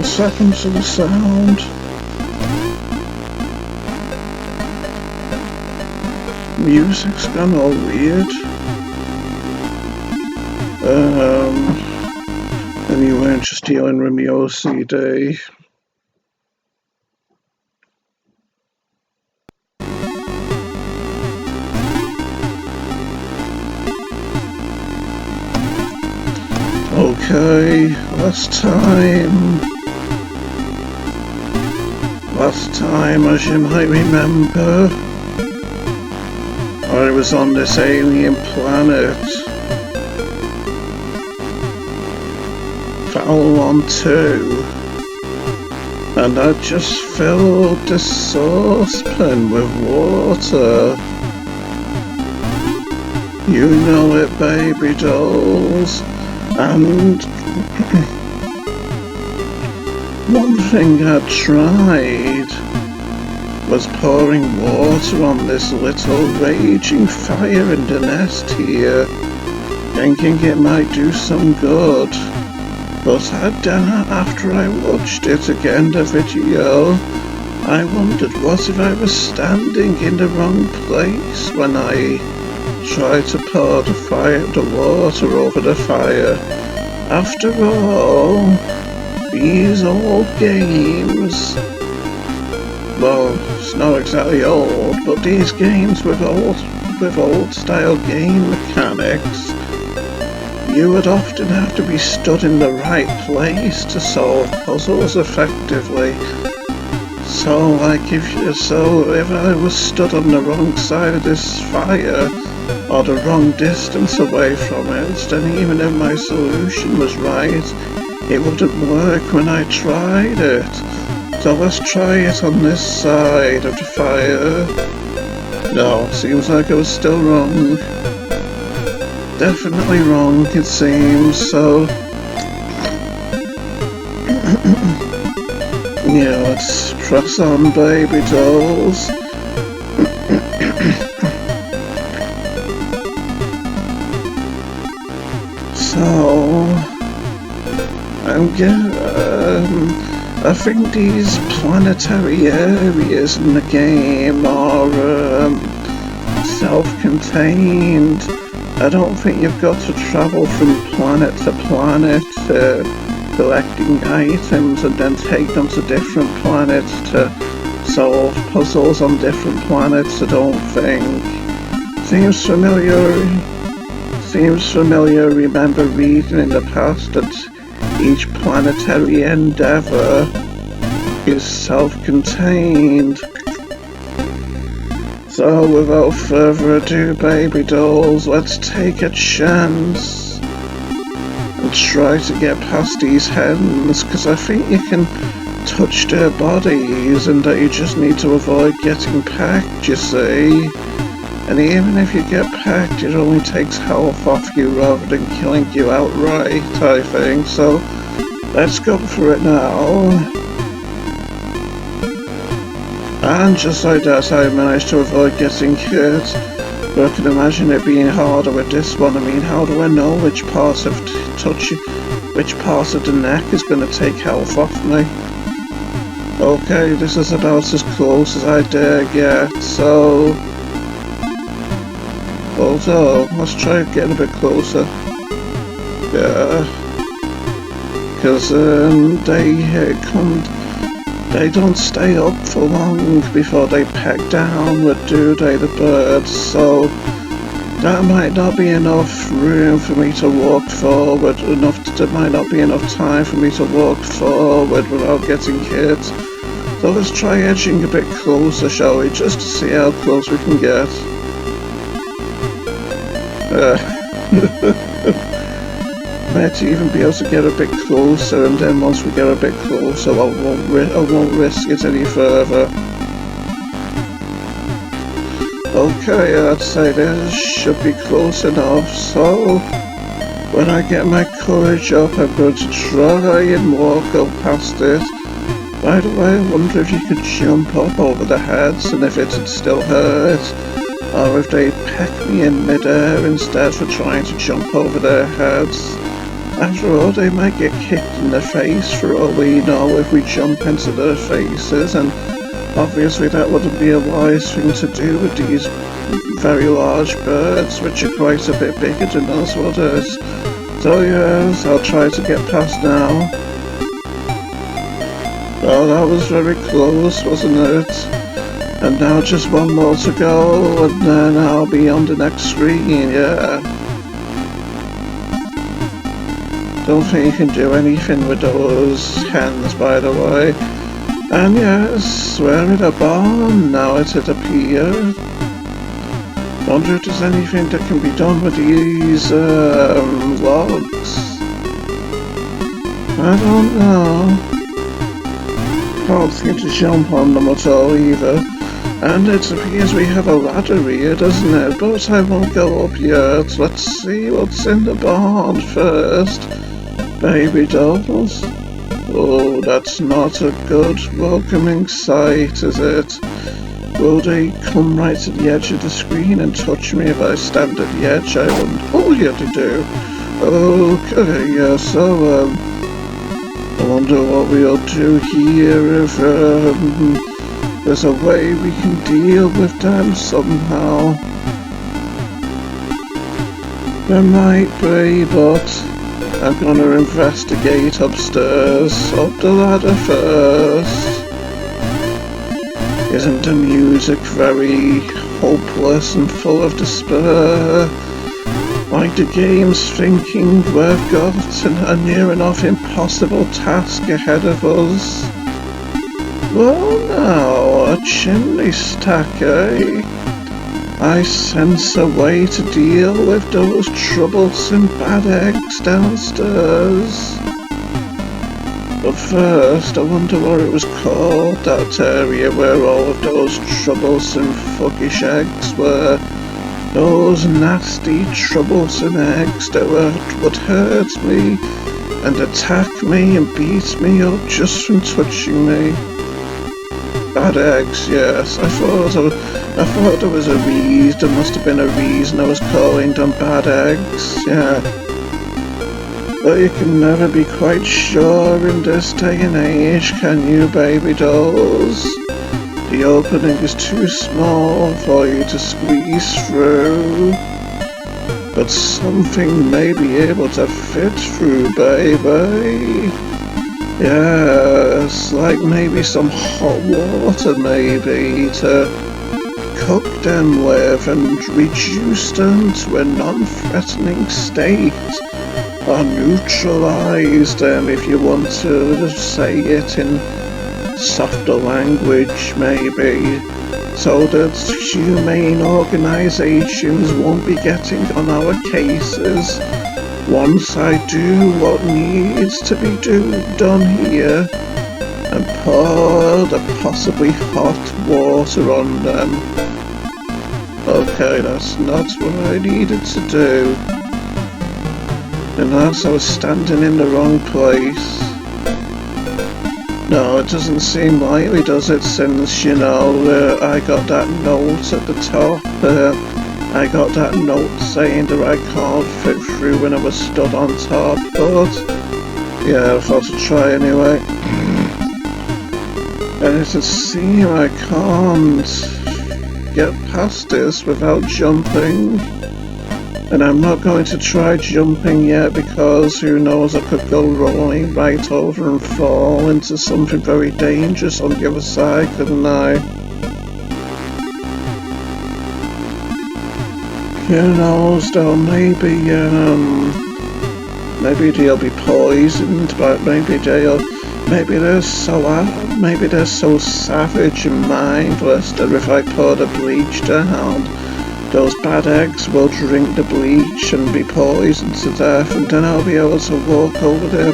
What's happened to the sound? Music's gone all weird. And you weren't just dealing with me OCD. Okay, last time, as you might remember, I was on this alien planet, Foul 2, and I just filled the saucepan with water. You know it, baby dolls. And one thing I tried was pouring water on this little raging fire in the nest here, thinking it might do some good. But then after I watched it again, the video, I wondered what if I was standing in the wrong place when I tried to pour the water over the fire. After all, these old games, well, it's not exactly old, but these games with old style game mechanics, you would often have to be stood in the right place to solve puzzles effectively. So if I was stood on the wrong side of this fire, or the wrong distance away from it, then even if my solution was right, it wouldn't work when I tried it. So let's try it on this side of the fire. No, seems like I was still wrong. Definitely wrong, it seems, so... yeah, let's press on, baby dolls. So, I think these planetary areas in the game are self-contained. I don't think you've got to travel from planet to planet collecting items and then take them to different planets to solve puzzles on different planets. I don't think. Seems familiar, remember reading in the past that each planetary endeavour is self-contained. So without further ado, baby dolls, let's take a chance and try to get past these hens, because I think you can touch their bodies and that you just need to avoid getting pecked, you see. And even if you get pecked, it only takes health off you rather than killing you outright, I think. So, let's go for it now. And just like that, I managed to avoid getting hit. But I can imagine it being harder with this one. I mean, how do I know which part of the neck is going to take health off me? Okay, this is about as close as I dare get, so... although, let's try getting a bit closer. Yeah. Because they don't stay up for long before they peck downward, do they, the birds? So that might not be enough room for me to walk forward, there might not be enough time for me to walk forward without getting hit. So let's try edging a bit closer, shall we, just to see how close we can get. Might even be able to get a bit closer, and then once we get a bit closer, I won't risk it any further. Okay, I'd say this should be close enough, so when I get my courage up, I'm going to try and walk up past it. By the way, I wonder if you could jump up over the heads and if it'd still hurt, or if they'd peck me in mid-air instead for trying to jump over their heads. After all, they might get kicked in the face for all we know if we jump into their faces, and obviously that wouldn't be a wise thing to do with these very large birds, which are quite a bit bigger than us, would it? So yes, I'll try to get past now. Oh, that was very close, wasn't it? And now just one more to go, and then I'll be on the next screen, yeah. Don't think you can do anything with those hands, by the way. And yes, we're in a barn now, it had appeared. Wonder if there's anything that can be done with these logs. I don't know. Can't seem to jump on them at all either. And it appears we have a ladder here, doesn't it? But I won't go up yet. Let's see what's in the barn first. Baby dolls? Oh, that's not a good welcoming sight, is it? Will they come right to the edge of the screen and touch me if I stand at the edge? I wouldn't. Oh, yeah, they do. Okay, yeah, so, I wonder what we'll do here if, there's a way we can deal with them somehow. There might be, but I'm gonna investigate upstairs, up the ladder first. Isn't the music very hopeless and full of despair? Like the game's thinking we've got a near enough impossible task ahead of us. Well now, a chimney stack, eh? I sense a way to deal with those troublesome bad eggs downstairs. But first, I wonder what it was called, that area where all of those troublesome fuckish eggs were. Those nasty, troublesome eggs that would hurt me and attack me and beat me up just from touching me. Bad eggs, yes. I thought there was a reason. There must have been a reason I was calling them bad eggs, yeah. But you can never be quite sure in this day and age, can you, baby dolls? The opening is too small for you to squeeze through. But something may be able to fit through, baby. Yes, like maybe some hot water, maybe, to cook them with and reduce them to a non-threatening state. Or neutralize them, if you want to say it in softer language, maybe, so that humane organizations won't be getting on our cases once I do what needs to be done here and pour the possibly hot water on them. Okay, that's not what I needed to do. And as I was standing in the wrong place. No, it doesn't seem likely, does it, since, you know, I got that note at the top. I got that note saying that I can't fit through when I was stood on top, but yeah, I thought I'd try anyway. And it would seem I can't get past this without jumping. And I'm not going to try jumping yet because who knows, I could go rolling right over and fall into something very dangerous on the other side, couldn't I? Who knows though, maybe they'll be poisoned, but maybe they're so savage and mindless that if I pour the bleach down, those bad eggs will drink the bleach and be poisoned to death, and then I'll be able to walk over their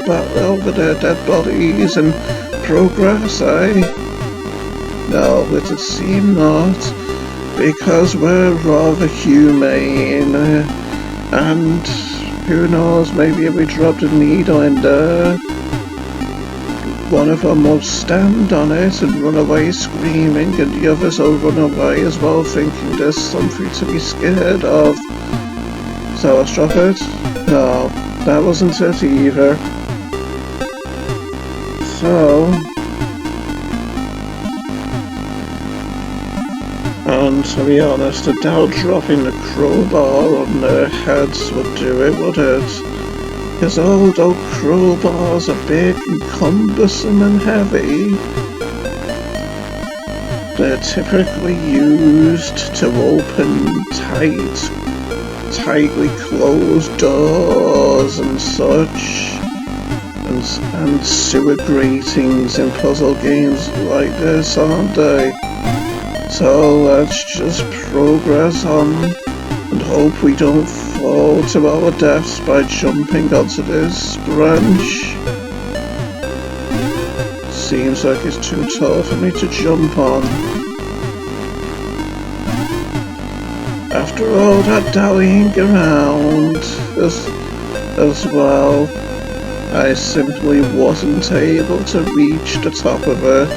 dead bodies and progress, eh? No, it would seem not, because we're rather humane, and who knows, maybe if we dropped a needle in there, one of them will stand on it and run away screaming, and the others will run away as well, thinking there's something to be scared of. So let's drop it? No. that wasn't it either. So, and to be honest, I doubt dropping the crowbar on their heads would do it, would it? Because although crowbars are big and cumbersome and heavy, they're typically used to open tightly closed doors and such, and sewer gratings in puzzle games like this, aren't they? So let's just progress on and hope we don't fall to our deaths by jumping onto this branch. Seems like it's too tall for me to jump on. After all that dallying around as well, I simply wasn't able to reach the top of it.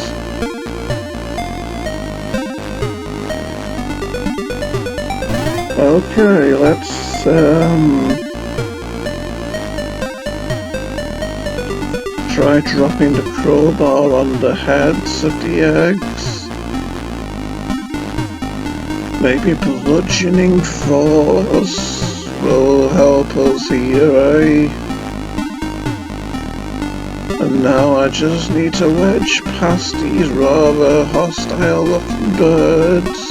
Okay, let's try dropping the crowbar on the heads of the eggs. Maybe bludgeoning force will help us here, eh? And now I just need to wedge past these rather hostile looking birds.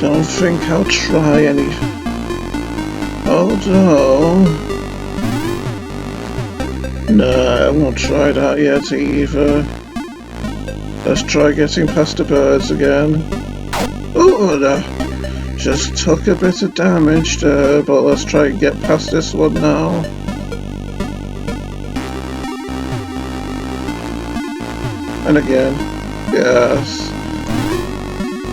Don't think I'll try any... Although... Nah, I won't try that yet either. Let's try getting past the birds again. Oh, that just took a bit of damage there, but let's try and get past this one now. And again, yes.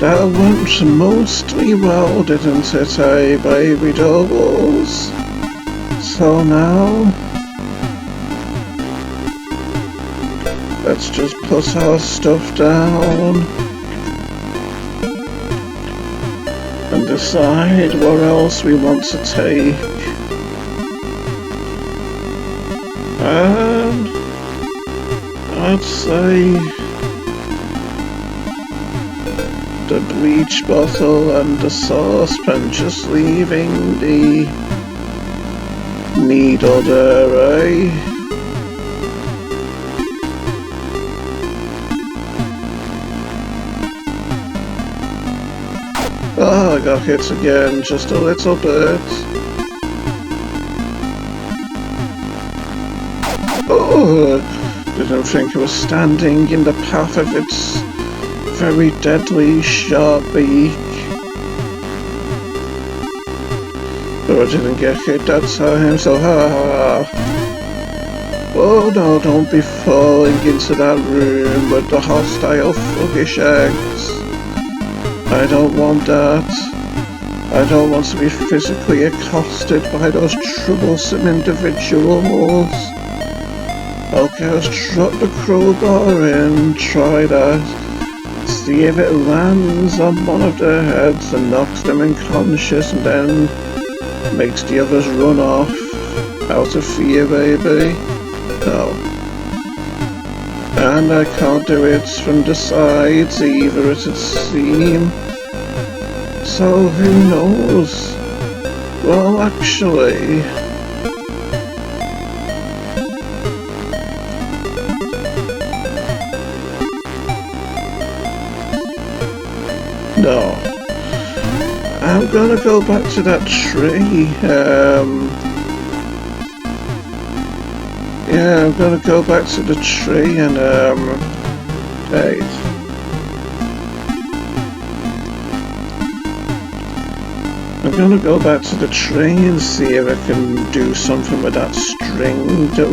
That went mostly well, didn't it, eh, baby dolls? So now, let's just put our stuff down and decide what else we want to take. And I'd say the bleach bottle and the saucepan, just leaving the needle there, eh? Oh, I got hit again, just a little bit. Oh, didn't think it was standing in the path of its very deadly sharp beak. But I didn't get hit that time, so ha ha. Oh no, don't be falling into that room with the hostile thuggish eggs. I don't want that. I don't want to be physically accosted by those troublesome individuals. Okay, let's drop the crowbar in, try that. See if it lands on one of their heads and knocks them unconscious and then makes the others run off out of fear, baby. No. And I can't do it from the sides either, it would seem. So who knows? Well, actually... No. I'm gonna go back to that tree. Yeah, I'm gonna go back to the tree and, wait. I'm gonna go back to the tree and see if I can do something with that string that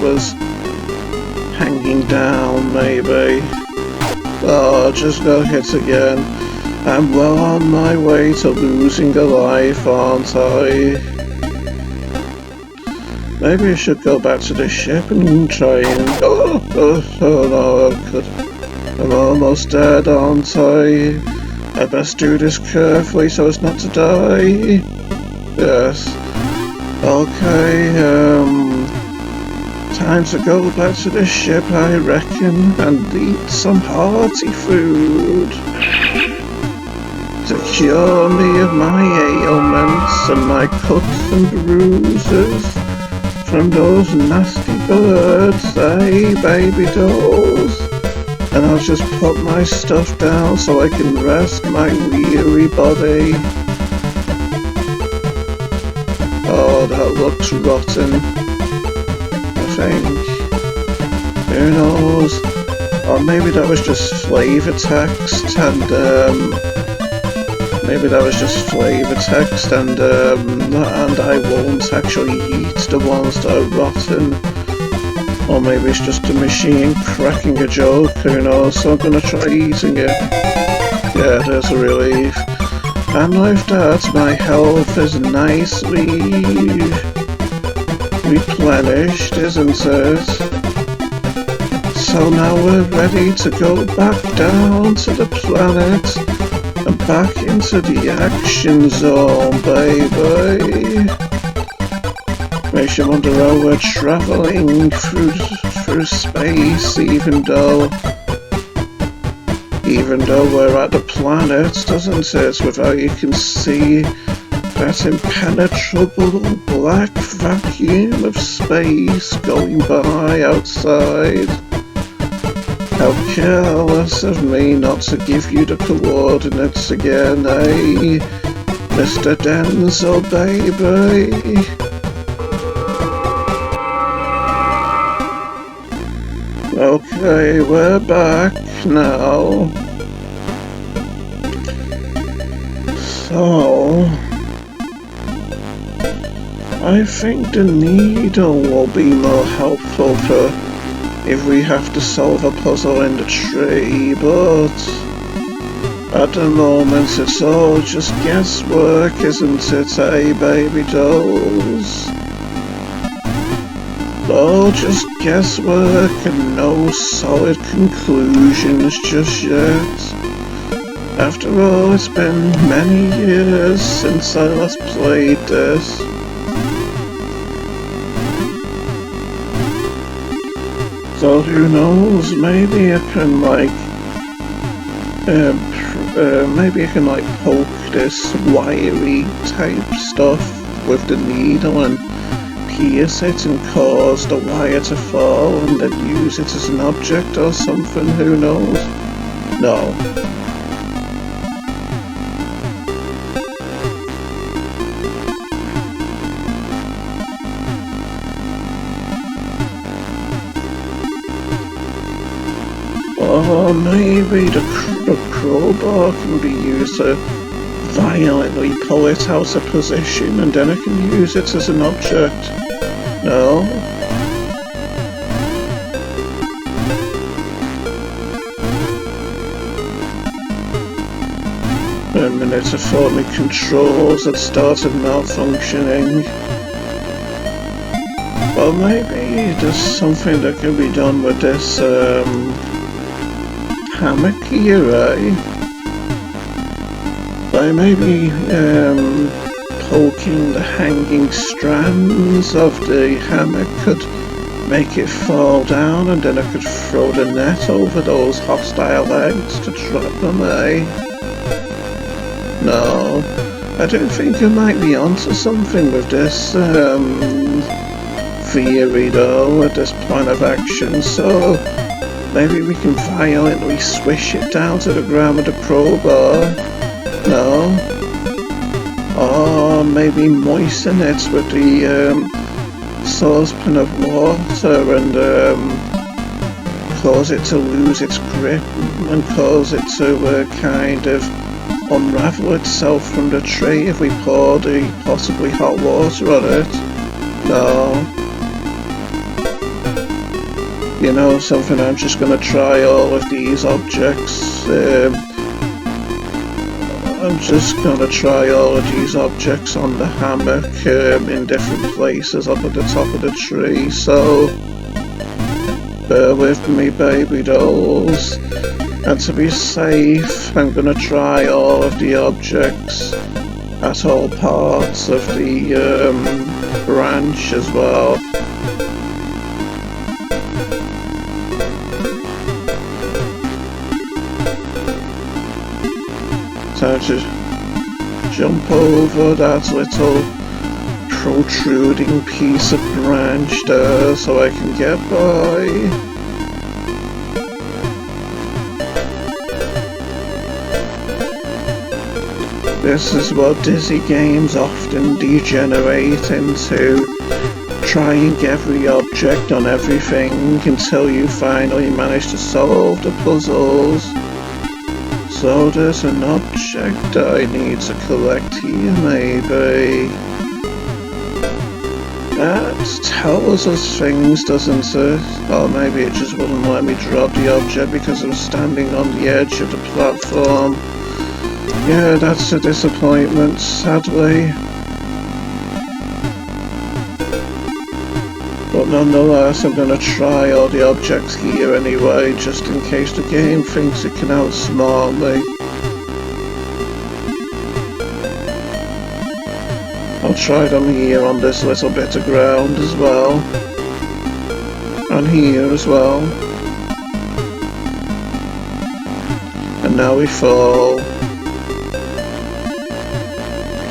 was hanging down, maybe. Oh, just got hit again. I'm well on my way to losing a life, aren't I? Maybe I should go back to the ship and try and... Oh no, I'm almost dead, aren't I? I best do this carefully so as not to die. Yes. Okay, time to go back to the ship, I reckon, and eat some hearty food to cure me of my ailments and my cuts and bruises from those nasty birds, eh, baby dolls? And I'll just put my stuff down so I can rest my weary body. Oh, that looks rotten, I think. Who knows? Or maybe that was just flavor text and I won't actually eat the ones that are rotten. Or maybe it's just a machine cracking a joke, who knows, so I'm gonna try eating it. Yeah, there's a relief. And with that, my health is nicely replenished, isn't it? So now we're ready to go back down to the planet and back into the action zone, baby. Makes you wonder how we're travelling through space, even though we're at the planet, doesn't it? With how you can see that impenetrable black vacuum of space going by outside. How careless of me not to give you the coordinates again, eh, Mr. Denzel, baby? Okay, we're back now. So, I think the needle will be more helpful if we have to solve a puzzle in the tree, but at the moment it's all just guesswork, isn't it, eh, baby dolls? All just guesswork and no solid conclusions just yet. After all, it's been many years since I last played this. So who knows, maybe I can poke this wiry type stuff with the needle and pierce it and cause the wire to fall and then use it as an object or something, who knows? No. Or maybe the crowbar can be used to violently pull it out of position and then I can use it as an object. No? A minute, I thought my controls had started malfunctioning. Well, maybe there's something that can be done with this hammock here, eh? By maybe poking the hanging strands of the hammock could make it fall down and then I could throw the net over those hostile legs to trap them, eh? No, I don't think I might be onto something with this theory though, at this plan of action, so maybe we can violently swish it down to the ground with a crowbar. No? Or maybe moisten it with the saucepan of water and cause it to lose its grip and cause it to kind of unravel itself from the tray if we pour the possibly hot water on it. No. You know something, I'm just going to try all of these objects. I'm just going to try all of these objects on the hammock in different places up at the top of the tree, so bear with me, baby dolls. And to be safe, I'm going to try all of the objects at all parts of the branch as well. So to jump over that little protruding piece of branch there so I can get by. This is what dizzy games often degenerate into. Trying every object on everything until you finally manage to solve the puzzles. So there's an object I need to collect here, maybe. That tells us things, doesn't it? Or maybe it just wouldn't let me drop the object because I'm standing on the edge of the platform. Yeah, that's a disappointment, sadly. But nonetheless, I'm gonna try all the objects here anyway, just in case the game thinks it can outsmart me. I'll try them here on this little bit of ground as well. And here as well. And now we fall.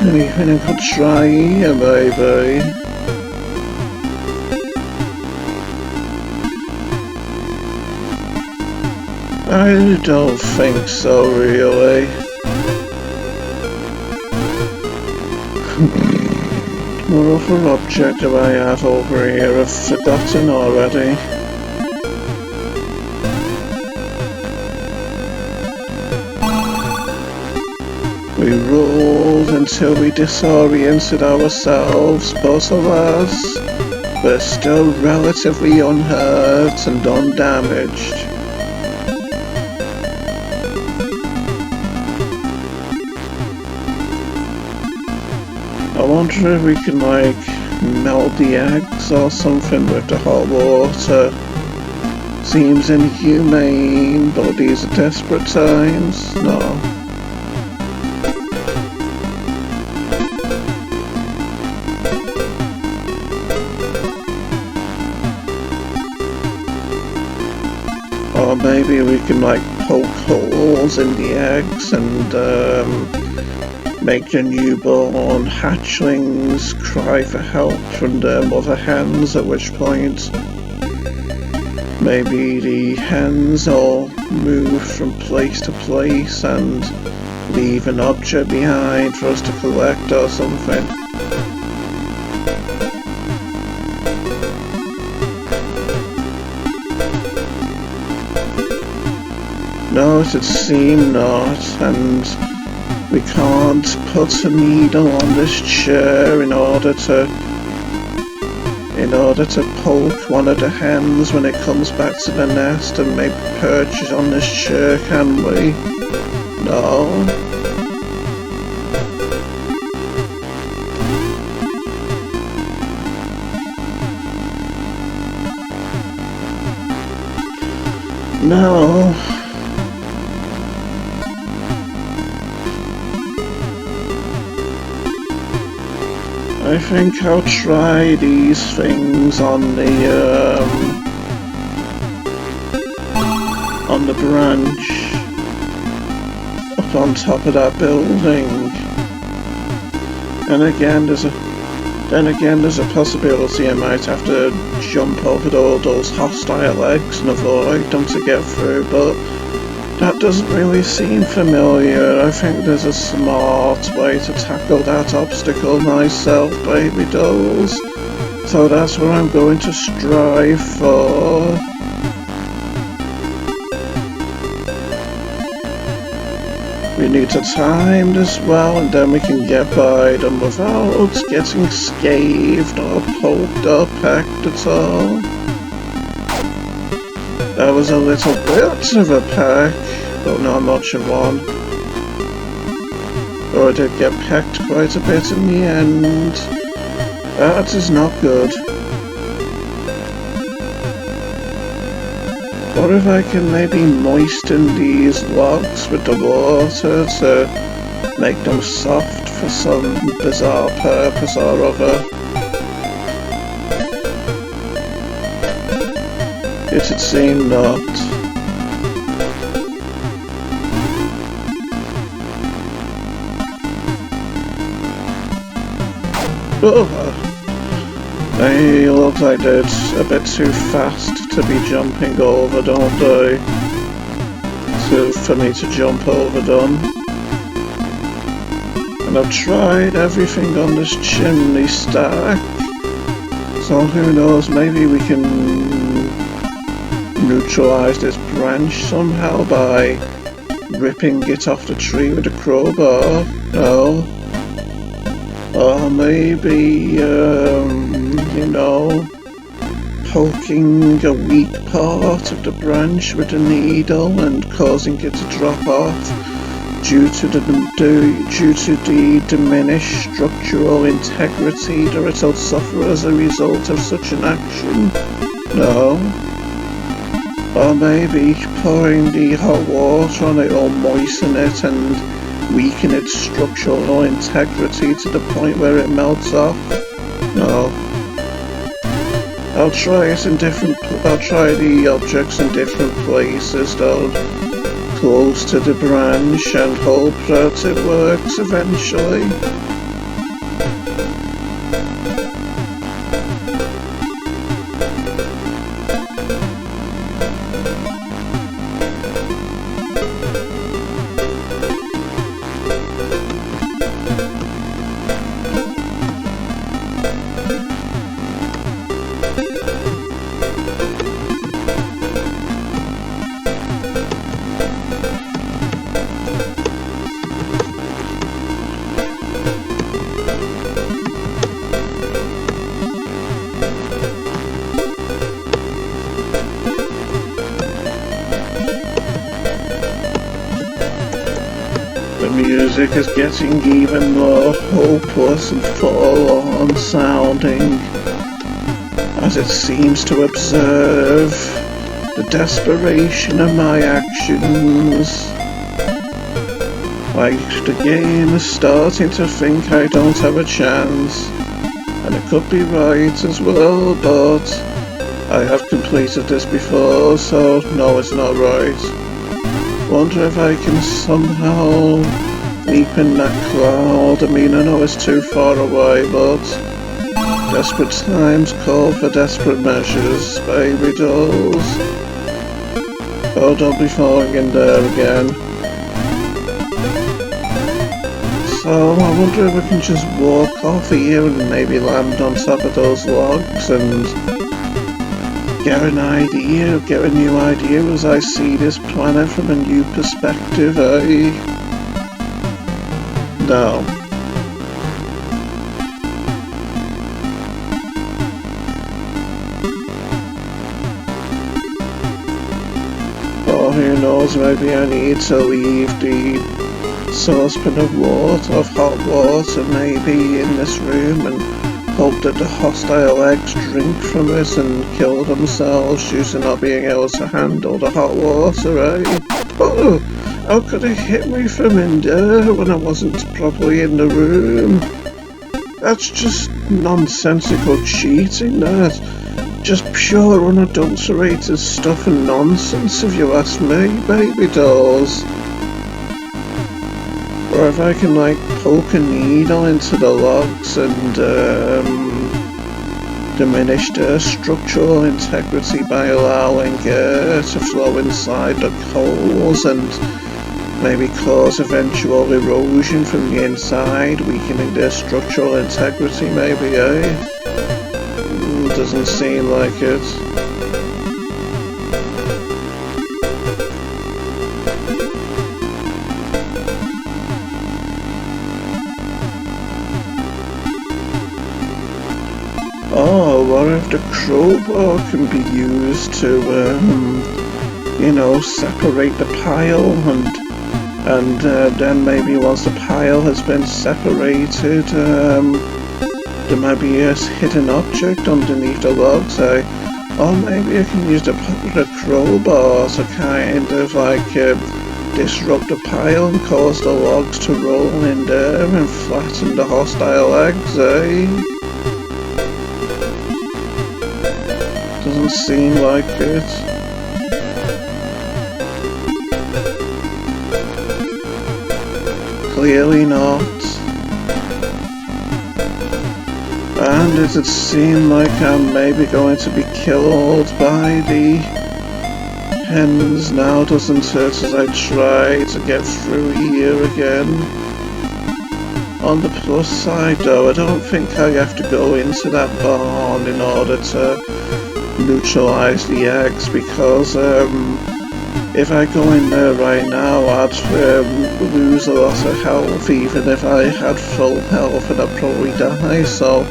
Anything I could try here, maybe? I don't think so, really. What other object do I have over here? I've forgotten already. We rolled until we disoriented ourselves, but alas, we're still relatively unhurt and undamaged. I wonder if we can like melt the eggs or something with the hot water. Seems inhumane, but these are desperate times. No. Or maybe we can like poke holes in the eggs and make the newborn hatchlings cry for help from their mother hens, at which point maybe the hens all move from place to place and leave an object behind for us to collect or something. No, it would seem not, and we can't put a needle on this chair in order to poke one of the hens when it comes back to the nest and make perches on this chair, can we? No. No. I think I'll try these things on the branch up on top of that building. And again, there's a possibility I might have to jump over all those hostile eggs and avoid them to get through, but that doesn't really seem familiar. I think there's a smart way to tackle that obstacle myself, baby dolls. So that's what I'm going to strive for. We need to time this well, and then we can get by them without getting scathed or poked or pecked at all. That was a little bit of a peck, but not much of one. Or I did get pecked quite a bit in the end. That is not good. What if I can maybe moisten these logs with the water to make them soft for some bizarre purpose or other? It would seem not. Oh, they look like they're a bit too fast to be jumping over, don't they? For me to jump over them. And I've tried everything on this chimney stack, so who knows, maybe we can neutralise this branch somehow by ripping it off the tree with a crowbar. No. Or maybe, you know, poking a weak part of the branch with a needle and causing it to drop off due to the diminished structural integrity that it'll suffer as a result of such an action. No. Or maybe pouring the hot water on it will moisten it and weaken its structural integrity to the point where it melts off. No. I'll try the objects in different places though, close to the branch, and hope that it works eventually. The music is getting even more hopeless and forlorn sounding, as it seems to observe the desperation of my actions. Like the game is starting to think I don't have a chance, and it could be right as well, but I have completed this before, so no, it's not right. Wonder if I can somehow leap in that cloud. I mean, I know it's too far away, but desperate times call for desperate measures, baby dolls. Oh, don't be falling in there again. So, I wonder if I can just walk off here and maybe land on top of those logs and get a new idea as I see this planet from a new perspective, eh? No. Or who knows, maybe I need to leave the saucepan of hot water maybe in this room and hope that the hostile eggs drink from it and kill themselves due to not being able to handle the hot water, eh? Oh, how could it hit me from in there when I wasn't properly in the room? That's just nonsensical cheating, that. Just pure unadulterated stuff and nonsense if you ask me, baby dolls. Or if I can like poke a needle into the logs and diminish their structural integrity by allowing air to flow inside the coals and maybe cause eventual erosion from the inside, weakening their structural integrity maybe, eh? Doesn't seem like it. Oh, what if the crowbar can be used to, you know, separate the pile and then maybe once the pile has been separated, there might be a hidden object underneath the logs. Or maybe I can use a crowbar to kind of like disrupt the pile and cause the logs to roll in there and flatten the hostile eggs, eh? Doesn't seem like it. Clearly not. And does it seem like I'm maybe going to be killed by the hens now, doesn't it, as I try to get through here again? On the plus side though, I don't think I have to go into that barn in order to neutralise the eggs, because if I go in there right now I'd lose a lot of health. Even if I had full health and I'd probably die, so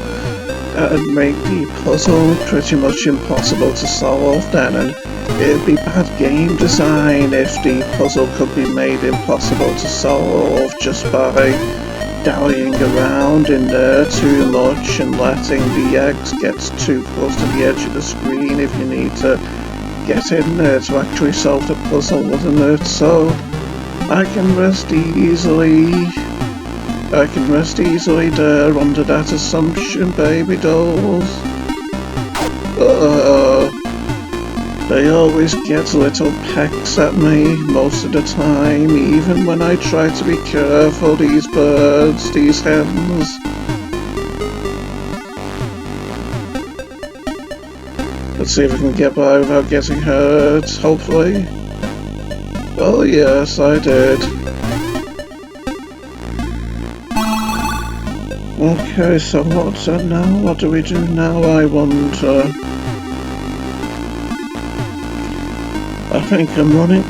that'd make the puzzle pretty much impossible to solve then, and it'd be bad game design if the puzzle could be made impossible to solve just by dallying around in there too much and letting the eggs get too close to the edge of the screen if you need to get in there to actually solve the puzzle, wouldn't it? So I can rest easily. I can rest easily there under that assumption, baby dolls. They always get little pecks at me most of the time, even when I try to be careful, these birds, these hens. Let's see if I can get by without getting hurt, hopefully. Well, yes, I did. Okay, so what's that now? What do we do now, I wonder? I think I'm running...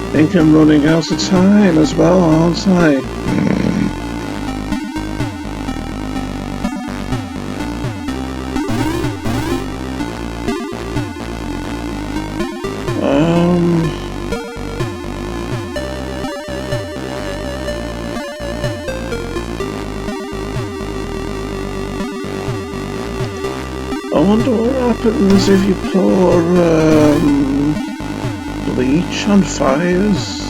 I think I'm running out of time as well, aren't I? I wonder what happens if you pour bleach on fires.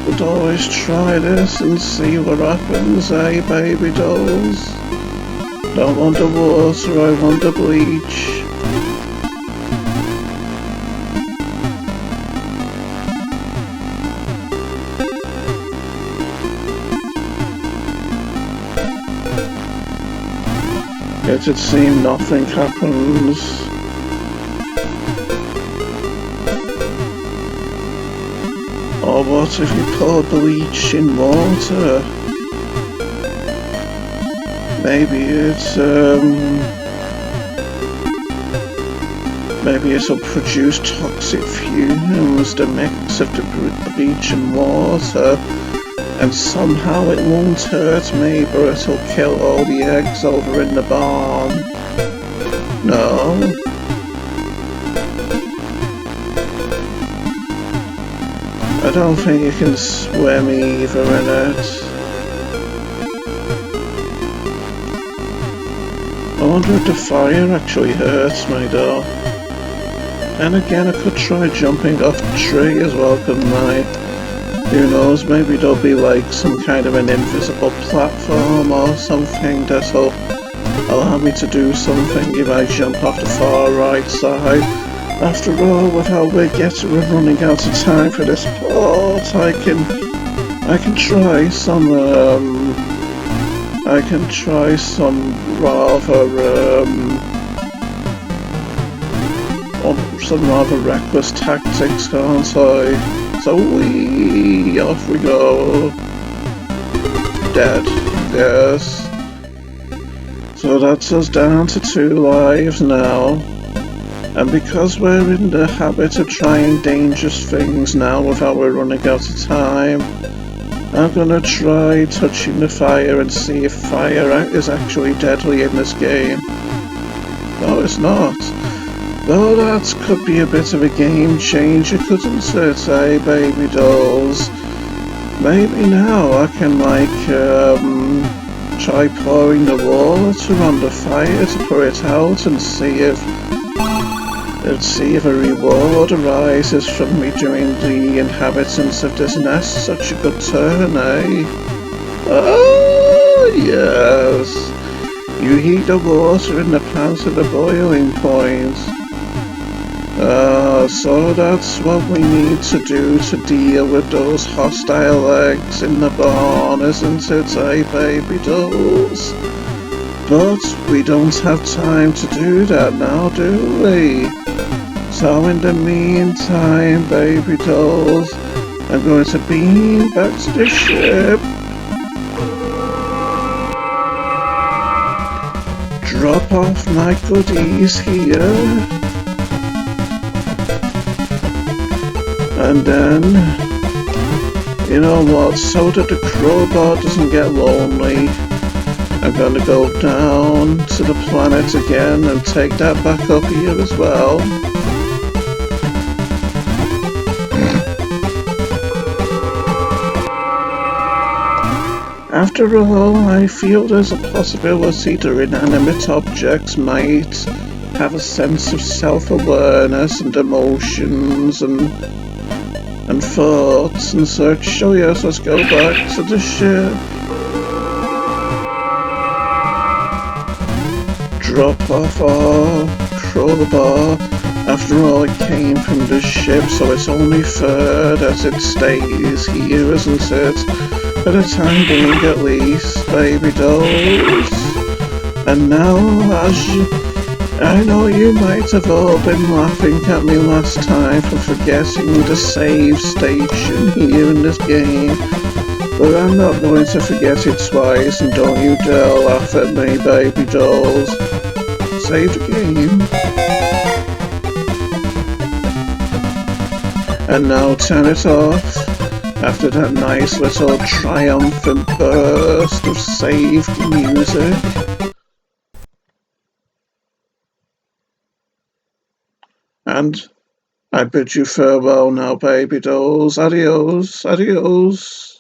Would always try this and see what happens, eh, baby dolls? Don't want the water, I want the bleach. Yet it seems nothing happens. Or what if you pour bleach in water? Maybe it'll produce toxic fumes, the mix of the bleach and water. And somehow it won't hurt me, but it'll kill all the eggs over in the barn. No? I don't think you can swim either in it. I wonder if the fire actually hurts me though. And again, I could try jumping off the tree as well, couldn't I? Who knows, maybe there'll be like some kind of an invisible platform or something that'll allow me to do something if I jump off the far right side. After all, with how we're running out of time for this plot, I can try some rather reckless tactics, can't I? So off we go. Dead. Yes. So that's us down to 2 lives now. And because we're in the habit of trying dangerous things now without we're running out of time, I'm gonna try touching the fire and see if fire is actually deadly in this game. No, it's not. Though that could be a bit of a game changer, couldn't it, eh, baby dolls? Maybe now I can, like, try pouring the water on the fire to put it out and see if a reward arises from me doing the inhabitants of this nest such a good turn, eh? Oh, yes. You heat the water in the pan to the boiling point. So that's what we need to do to deal with those hostile eggs in the barn, isn't it, eh, baby dolls? But we don't have time to do that now, do we? So in the meantime, baby dolls, I'm going to beam back to the ship, drop off my goodies here, and then, you know what, so that the crowbar doesn't get lonely, I'm gonna go down to the planet again and take that back up here as well. After all, I feel there's a possibility that inanimate objects might have a sense of self-awareness and emotions and thoughts and such. So yes, let's go back to the ship. Drop off our crowbar. After all, it came from the ship, so it's only fair that it stays here, isn't it? For the time being, at least, baby dolls. And now, I know you might have all been laughing at me last time for forgetting the save station here in this game, but I'm not going to forget it twice, and don't you dare laugh at me, baby dolls. Save the game. And now turn it off. After that nice little triumphant burst of saved music. And I bid you farewell now, baby dolls. Adios, adios.